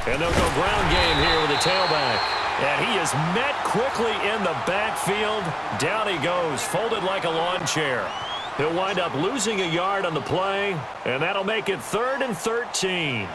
And they'll go ground game here with the tailback. And he is met quickly in the backfield. Down he goes, folded like a lawn chair. He'll wind up losing a yard on the play, and that'll make it 3rd and 13.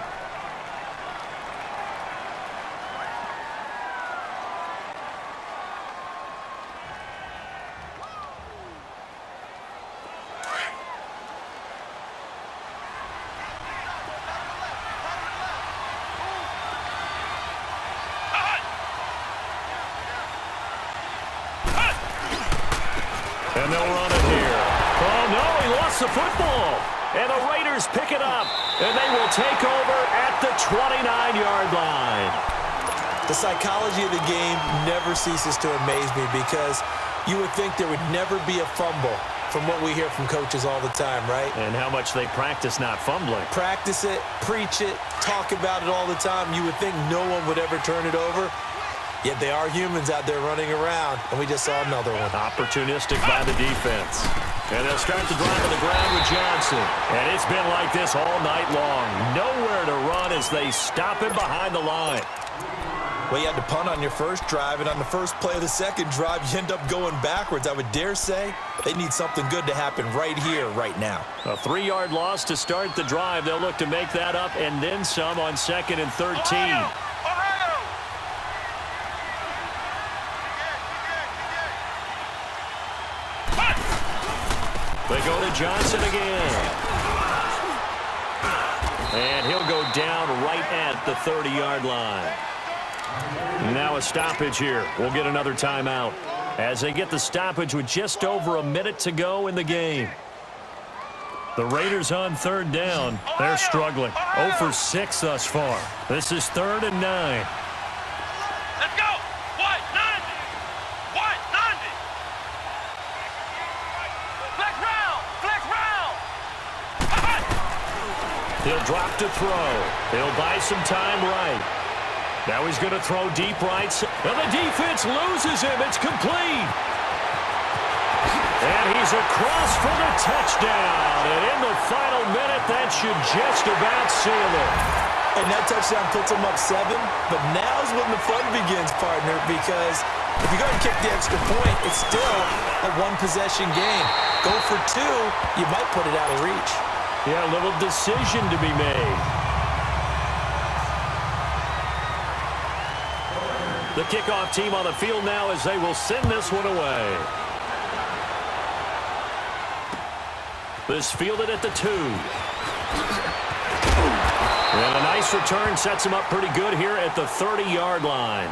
And they'll run it here. Oh, no, he lost the football. And the Raiders pick it up, and they will take over at the 29-yard line. The psychology of the game never ceases to amaze me because you would think there would never be a fumble from what we hear from coaches all the time, right? And how much they practice not fumbling. Practice it, preach it, talk about it all the time. You would think no one would ever turn it over. Yet they are humans out there running around, and we just saw another one. Opportunistic by the defense. And they'll start the drive on the ground with Johnson. And it's been like this all night long. Nowhere to run as they stop him behind the line. Well, you had to punt on your first drive, and on the first play of the second drive, you end up going backwards. I would dare say they need something good to happen right here, right now. A 3-yard loss to start the drive. They'll look to make that up and then some on 2nd and 13. They go to Johnson again. And he'll go down right at the 30-yard line. Now a stoppage here. We'll get another timeout as they get the stoppage with just over a minute to go in the game. The Raiders on 3rd down. They're struggling. 0 for 6 thus far. This is 3rd and 9. Let's go. White 90. White 90. Flex round. Flex round. He'll drop to throw. He'll buy some time right. Now he's going to throw deep right. And the defense loses him. It's complete. And he's across for the touchdown. And in the final minute, that should just about seal it. And that touchdown puts them up 7. But now's when the fun begins, partner, because if you go and kick the extra point, it's still a one-possession game. Go for 2, you might put it out of reach. Yeah, a little decision to be made. The kickoff team on the field now as they will send this one away. This fielded at the 2. And a nice return sets him up pretty good here at the 30-yard line.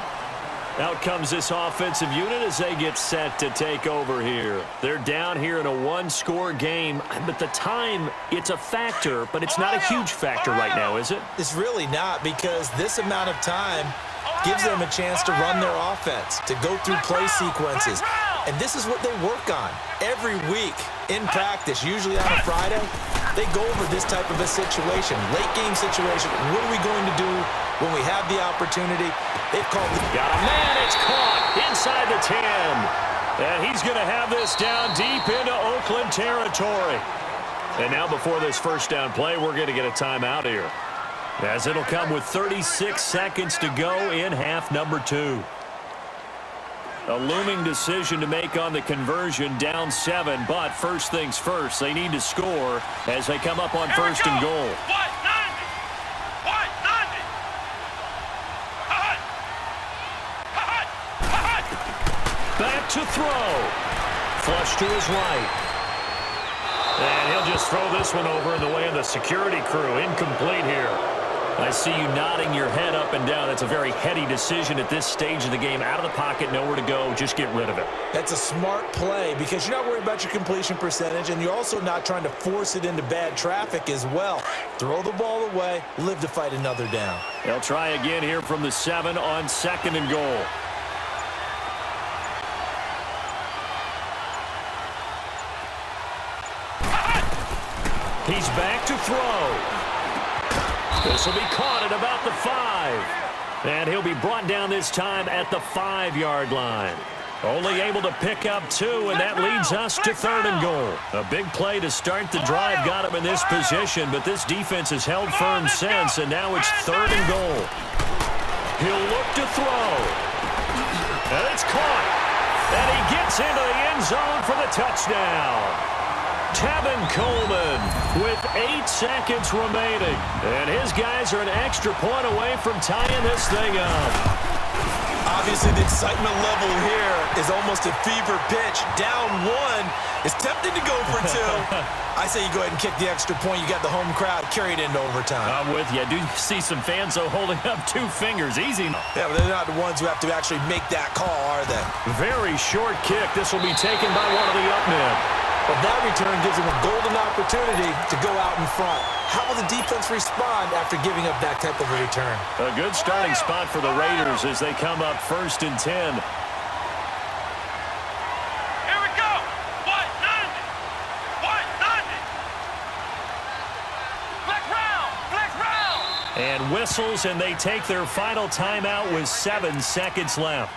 Out comes this offensive unit as they get set to take over here. They're down here in a 1-score game, but the time, it's a factor, but it's not a huge factor right now, is it? It's really not, because this amount of time gives them a chance to run their offense, to go through play sequences. And this is what they work on every week in practice, usually on a Friday. They go over this type of a situation, late game situation. What are we going to do when we have the opportunity? They've called it. Got a man, it's caught inside the 10. And he's going to have this down deep into Oakland territory. And now before this first down play, we're going to get a timeout here, as it'll come with 36 seconds to go in half number 2. A looming decision to make on the conversion, down 7, but first things first, they need to score as they come up on 1st and goal. White 90. White 90. Back to throw. Flush to his right. And he'll just throw this one over in the way of the security crew. Incomplete here. I see you nodding your head up and down. That's a very heady decision at this stage of the game. Out of the pocket, nowhere to go. Just get rid of it. That's a smart play because you're not worried about your completion percentage, and you're also not trying to force it into bad traffic as well. Throw the ball away, live to fight another down. They'll try again here from the 7 on 2nd and goal. He's back to throw. This will be caught at about the 5. And he'll be brought down this time at the 5-yard line. Only able to pick up 2, and that leads us to 3rd and goal. A big play to start the drive got him in this position, but this defense has held firm since, and now it's 3rd and goal. He'll look to throw. And it's caught. And he gets into the end zone for the touchdown. Tevin Coleman with 8 seconds remaining. And his guys are an extra point away from tying this thing up. Obviously, the excitement level here is almost a fever pitch. Down 1. It's tempting to go for 2. I say you go ahead and kick the extra point. You got the home crowd carried into overtime. I'm with you. I do see some fans, though, holding up 2 fingers. Easy. Yeah, but they're not the ones who have to actually make that call, are they? Very short kick. This will be taken by one of the up men. But that return gives them a golden opportunity to go out in front. How will the defense respond after giving up that type of a return? A good starting spot for the Raiders as they come up 1st and 10. Here we go. White 90. White 90. Flex round. Flex round. And whistles, and they take their final timeout with 7 seconds left.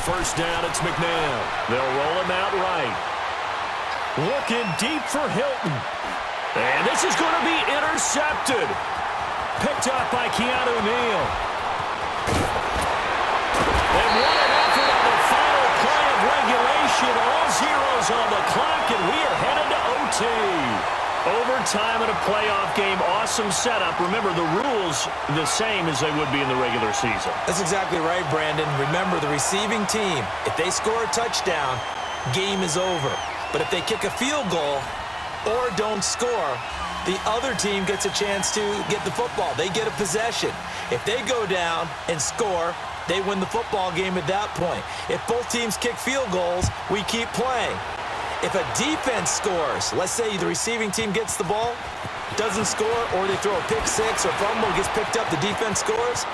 First down, it's McNair. They'll roll him out right. Looking deep for Hilton. And this is going to be intercepted. Picked up by Keanu Neal. And what an effort on the final play of regulation. All zeros on the clock, and we are headed to OT. Overtime in a playoff game, awesome setup. Remember, the rules the same as they would be in the regular season. That's exactly right, Brandon. Remember, the receiving team, if they score a touchdown, game is over. But if they kick a field goal or don't score, the other team gets a chance to get the football. They get a possession. If they go down and score, they win the football game at that point. If both teams kick field goals, we keep playing. If a defense scores, let's say the receiving team gets the ball, doesn't score, or they throw a pick six or fumble, gets picked up, the defense scores,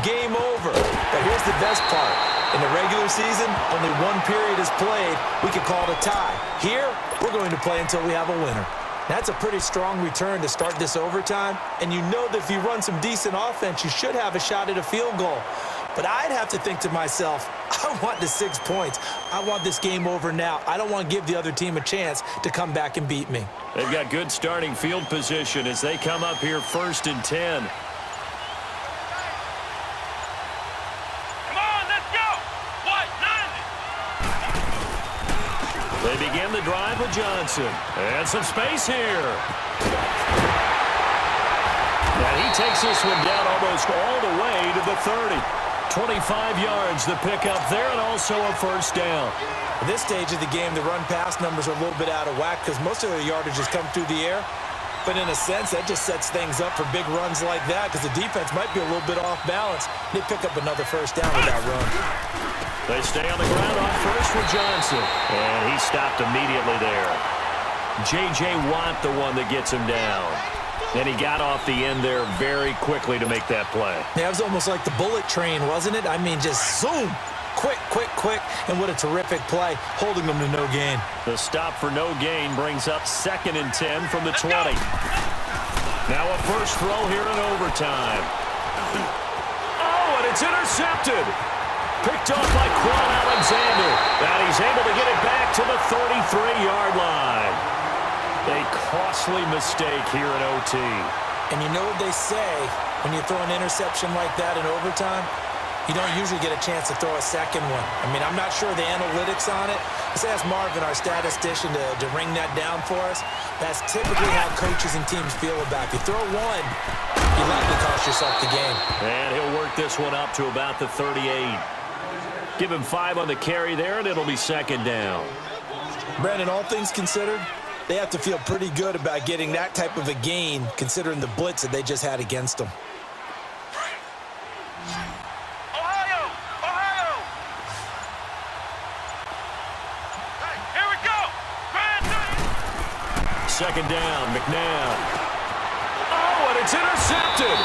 game over. But here's the best part. In the regular season, only 1 period is played. We can call it a tie. Here, we're going to play until we have a winner. That's a pretty strong return to start this overtime, and you know that if you run some decent offense, you should have a shot at a field goal. But I'd have to think to myself, I want the 6 points. I want this game over now. I don't want to give the other team a chance to come back and beat me. They've got good starting field position as they come up here 1st and 10. Come on, let's go. White 90. They begin the drive with Johnson. And some space here. And he takes this one down almost all the way to the 30. 25 yards the pickup there, and also a first down. At this stage of the game, the run-pass numbers are a little bit out of whack because most of their yardage has come through the air. But in a sense, that just sets things up for big runs like that because the defense might be a little bit off balance. They pick up another first down with that run. They stay on the ground on first with Johnson. And he stopped immediately there. J.J. Watt, the one that gets him down. And he got off the end there very quickly to make that play. Yeah, it was almost like the bullet train, wasn't it? I mean, just zoom. Quick, quick, quick. And what a terrific play, holding them to no gain. The stop for no gain brings up 2nd and 10 from the 20. Now a first throw here in overtime. Oh, and it's intercepted. Picked off by Quan Alexander. And he's able to get it back to the 33-yard line. A costly mistake here in OT. And you know what they say, when you throw an interception like that in overtime, you don't usually get a chance to throw a second one. I mean, I'm not sure the analytics on it. Let's ask Marvin, our statistician, to ring that down for us. That's typically how coaches and teams feel about it. If you throw one, you likely cost yourself the game. And he'll work this one up to about the 38. Give him 5 on the carry there, and it'll be 2nd down. Brandon, all things considered, they have to feel pretty good about getting that type of a gain, considering the blitz that they just had against them. second down. McNabb. Oh, and it's intercepted.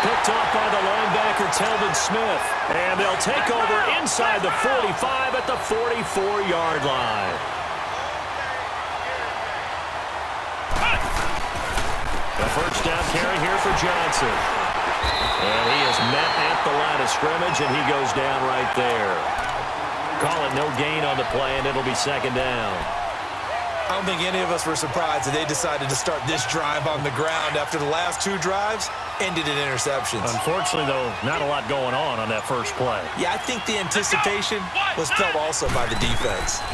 Picked off by the linebacker, Telvin Smith. And they'll take over inside the 45 at the 44-yard line. The first down carry here for Johnson. And he is met at the line of scrimmage, and he goes down right there. Call it no gain on the play, and it'll be second down. I don't think any of us were surprised that they decided to start this drive on the ground after the last two drives ended in interceptions. Unfortunately, though, not a lot going on that first play. Yeah, I think the anticipation was felt also by the defense.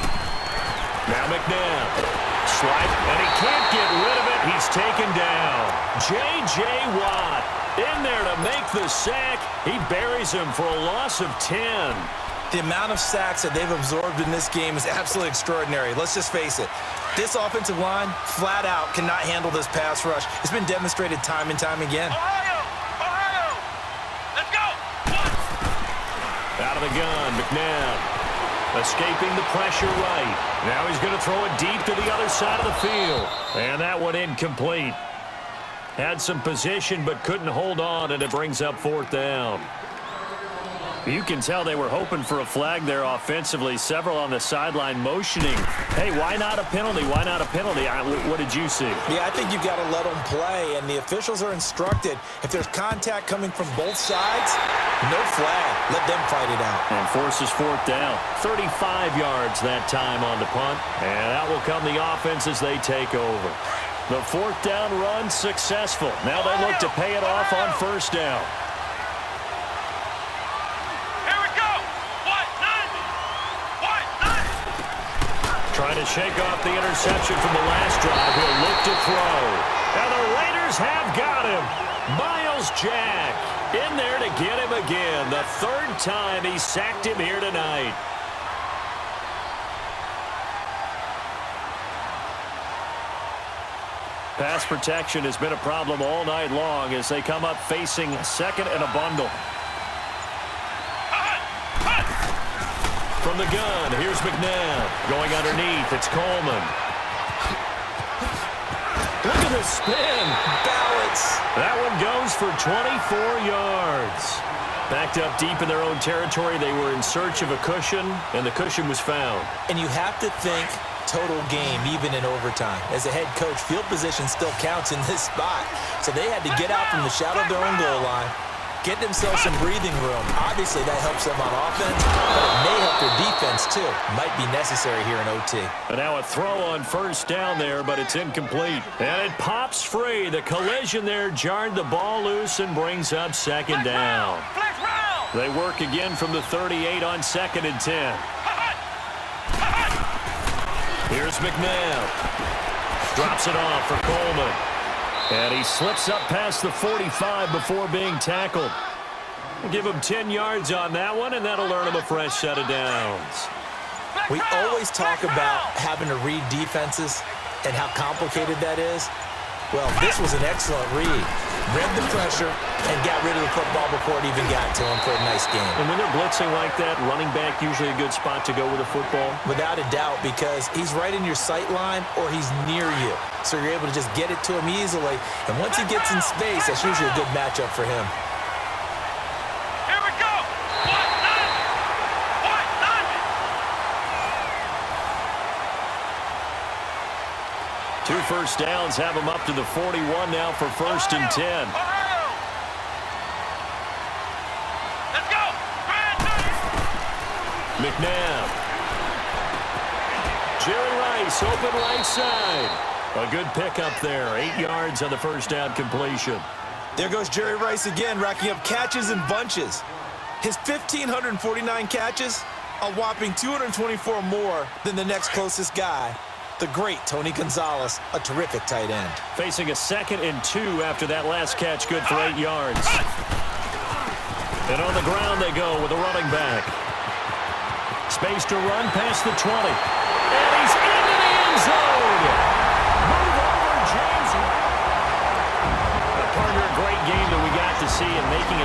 Now McNabb. Swipe, and he can't get rid of it. He's taken down. J.J. Watt in there to make the sack. He buries him for a loss of 10. The amount of sacks that they've absorbed in this game is absolutely extraordinary. Let's just face it. This offensive line, flat out, cannot handle this pass rush. It's been demonstrated time and time again. Ohio! Let's go! Out of the gun, McNabb. Escaping the pressure right. Now he's going to throw it deep to the other side of the field. And that one incomplete. Had some position but couldn't hold on, and it brings up fourth down. You can tell they were hoping for a flag there offensively. Several on the sideline motioning. Hey, why not a penalty? Why not a penalty? What did you see? Yeah, I think you've got to let them play, and the officials are instructed. If there's contact coming from both sides, no flag. Let them fight it out. And forces fourth down. 35 yards that time on the punt. And out will come the offense as they take over. The fourth down run successful. Now they look to pay it off on first down. Trying to shake off the interception from the last drive. He'll look to throw. And the Raiders have got him. Miles Jack in there to get him again. The third time he sacked him here tonight. Pass protection has been a problem all night long as they come up facing second and a bundle. From the gun, here's McNabb. Going underneath, it's Coleman. Look at the spin. Balance. That one goes for 24 yards. Backed up deep in their own territory, they were in search of a cushion, and the cushion was found. And you have to think total game, even in overtime. As a head coach, field position still counts in this spot. So they had to get out from the shadow of their own goal line, get themselves some breathing room. Obviously, that helps them on offense, but it may help their defense, too. Might be necessary here in OT. And now a throw on first down there, but it's incomplete. And it pops free. The collision there jarred the ball loose and brings up second down. They work again from the 38 on second and 10. Here's McNabb. Drops it off for Coleman. And he slips up past the 45 before being tackled. We'll give him 10 yards on that one, and that'll earn him a fresh set of downs. We always talk about having to read defenses and how complicated that is. Well, this was an excellent read. Read the pressure and got rid of the football before it even got to him for a nice game. And when they're blitzing like that, running back usually a good spot to go with a football? Without a doubt, because he's right in your sight line or he's near you. So you're able to just get it to him easily. And once he gets in space, that's usually a good matchup for him. Here we go. What? Two first downs have him up to the 41 now for first and 10. Let's go. McNabb. Jerry Rice, open right side. A good pickup there. 8 yards on the first down completion. There goes Jerry Rice again, racking up catches and bunches. His 1,549 catches, a whopping 224 more than the next closest guy, the great Tony Gonzalez, a terrific tight end. Facing a 2nd and 2 after that last catch, good for 8 yards. And on the ground they go with a running back. Space to run past the 20. And he's into the end zone. Move over, James. A partner, a great game that we got to see, and making it